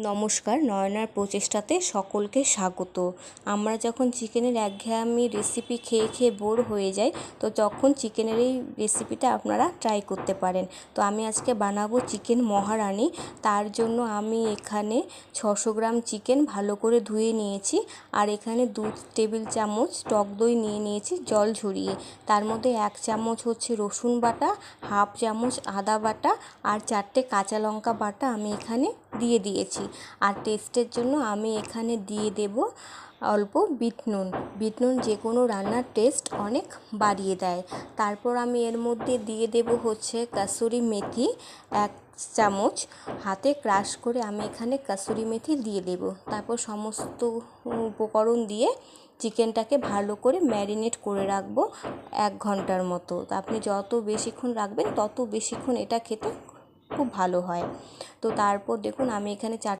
নমস্কার, নয়নার প্রচেষ্টাতে সকলকে স্বাগত। আমরা যখন চিকেনের একঘেয়েমি রেসিপি খেয়ে খেয়ে বোর হয়ে যাই, তো তখন চিকেনের এই রেসিপিটা আপনারা ট্রাই করতে পারেন। তো আমি আজকে বানাবো চিকেন মহারানি। তার জন্য আমি এখানে 600 গ্রাম চিকেন ভালো করে ধুয়ে নিয়েছি, আর এখানে 2 টেবিল চামচ টক দই নিয়ে নিয়েছি জল ঝরিয়ে। তার মধ্যে 1 চামচ হচ্ছে রসুন বাটা, হাফ চামচ আদা বাটা আর 4টে কাঁচা লঙ্কা বাটা আমি এখানে দিয়ে দিয়েছি। আর টেস্টের জন্য আমি এখানে দিয়ে দেব অল্প বিট নুন। বিট নুন যে কোনো রান্নার টেস্ট অনেক বাড়িয়ে দেয়। তারপর আমি এর মধ্যে দিয়ে দেব হচ্ছে কাসুরি মেথি 1 চামচ, হাতে ক্রাশ করে আমি এখানে কাসুরি মেথি দিয়ে দেব। তারপর সমস্ত উপকরণ দিয়ে চিকেনটাকে ভালো করে ম্যারিনেট করে রাখবো 1 ঘন্টার মতো। তো আপনি যত বেশিক্ষণ রাখবেন তত বেশিক্ষণ এটা খেতে খুব ভালো হয়। তো তারপর দেখুন আমি এখানে 4